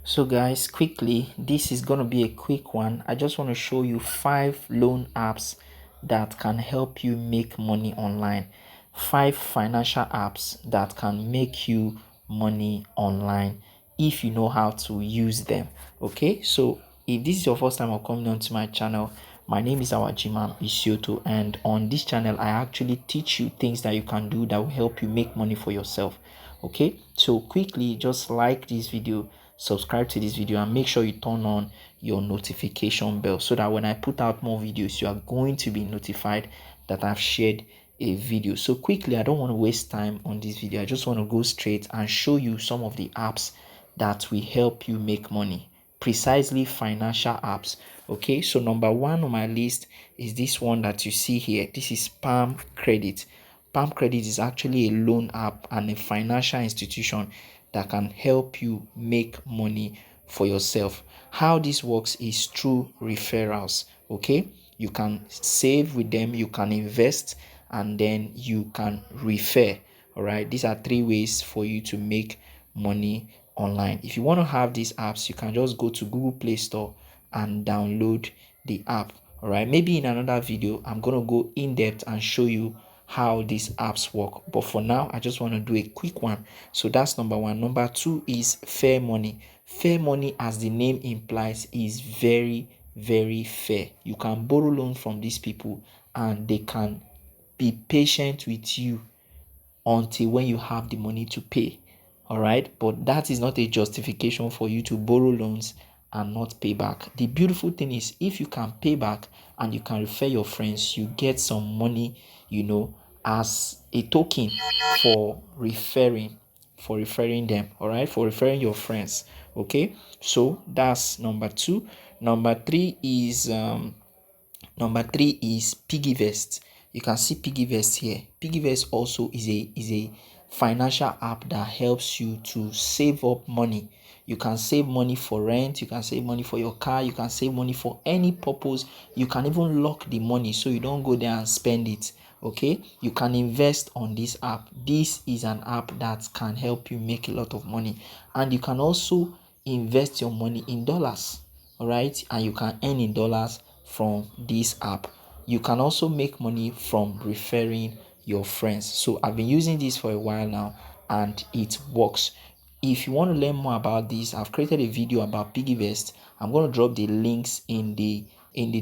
So guys, quickly, this is going to be a quick one. I just want to show you 5 loan apps that can help you make money online. 5 financial apps that can make you money online if you know how to use them. Okay, so if this is your first time of coming onto my channel, my name is Awajiimam Isioto, and on this channel I actually teach you things that you can do that will help you make money for yourself. Okay, so quickly, just like this video, subscribe to this video, and make sure you turn on your notification bell so that when I put out more videos, you are going to be notified that I've shared a video. So quickly, I don't want to waste time on this video. I just want to go straight and show you some of the apps that will help you make money, precisely financial apps. Okay, so number one on my list is this one that you see here. This is Palm Credit. Palm Credit is actually a loan app and a financial institution that can help you make money for yourself. How this works is through referrals. Okay, you can save with them, you can invest, and then you can refer. All right, these are 3 ways for you to make money online. If you want to have these apps, you can just go to Google Play Store and download the app. All right, maybe in another video I'm going to go in depth and show you how these apps work, but for now I just want to do a quick one. So that's number one. Number two is Fair Money. Fair Money, as the name implies, is very fair. You can borrow loans from these people and they can be patient with you until when you have the money to pay. All right, but that is not a justification for you to borrow loans and not pay back. The beautiful thing is, if you can pay back and you can refer your friends, you get some money, as a token for referring them. All right, for referring your friends. Okay, so that's number two. Number three is PIGGYVEST. You can see PIGGYVEST here. PIGGYVEST also is a financial app that helps you to save up money. You can save money for rent, you can save money for your car, you can save money for any purpose. You can even lock the money so you don't go there and spend it. Okay, you can invest on this app. This is an app that can help you make a lot of money, and you can also invest your money in dollars. All right, and you can earn in dollars from this app. You can also make money from referring your friends. So I've been using this for a while now and it works. If you want to learn more about this, I've created a video about PIGGYVEST. I'm going to drop the links in the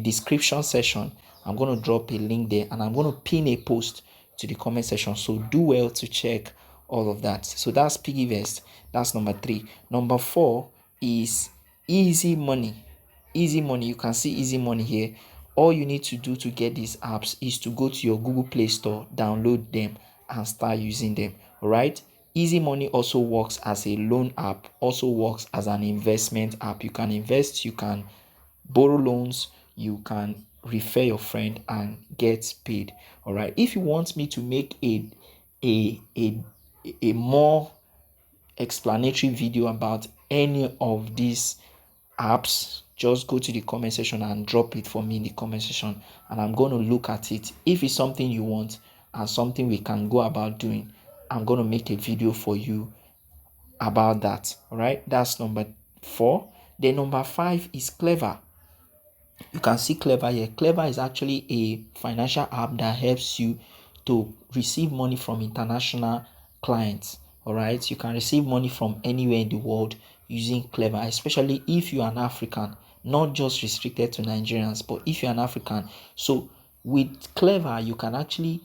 description section. I'm going to drop a link there and I'm going to pin a post to the comment section. So do well to check all of that. So that's PIGGYVEST. That's number 3. Number 4 is Easy Money. Easy Money, you can see Easy Money here. All you need to do to get these apps is to go to your Google Play Store, download them, and start using them. All right. Easy Money also works as a loan app, also works as an investment app. You can invest, you can borrow loans, you can refer your friend and get paid. All right. If you want me to make a more explanatory video about any of these apps, just go to the comment section and drop it for me in the comment section, and I'm going to look at it. If it's something you want and something we can go about doing, I'm going to make a video for you about that. All right, that's number 4. Then number 5 is Clever. You can see Clever here. Clever is actually a financial app that helps you to receive money from international clients. All right, you can receive money from anywhere in the world using Clever, especially if you are an African, not just restricted to Nigerians, but if you're an African. So with Clever, you can actually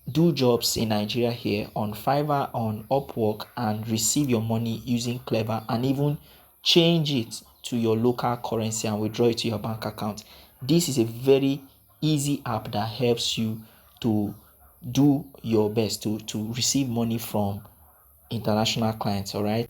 do jobs in Nigeria here on Fiverr, on Upwork, and receive your money using Clever, and even change it to your local currency and withdraw it to your bank account. This is a very easy app that helps you to do your best to receive money from international clients. All right,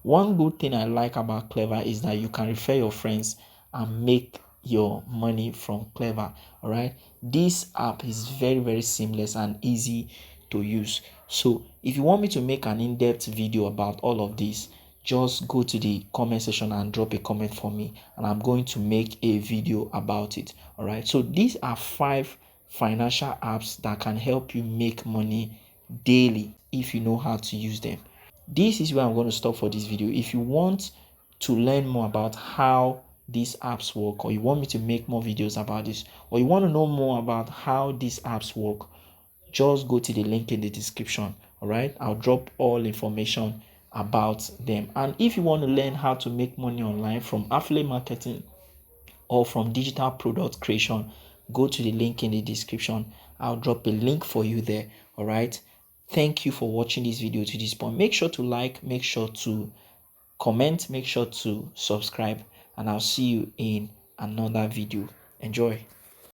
one good thing I like about Clever is that you can refer your friends and make your money from Clever. All right, this app is very seamless and easy to use. So if you want me to make an in-depth video about all of this, just go to the comment section and drop a comment for me, and I'm going to make a video about it. All right, so these are 5 financial apps that can help you make money daily if you know how to use them. This is where I'm going to stop for this video. If you want to learn more about how these apps work, or you want me to make more videos about this, or you want to know more about how these apps work, just go to the link in the description. All right, I'll drop all information about them. And if you want to learn how to make money online from affiliate marketing or from digital product creation, go to the link in the description. I'll drop a link for you there. All right, thank you for watching this video to this point. Make sure to like, make sure to comment, make sure to subscribe, and I'll see you in another video. Enjoy.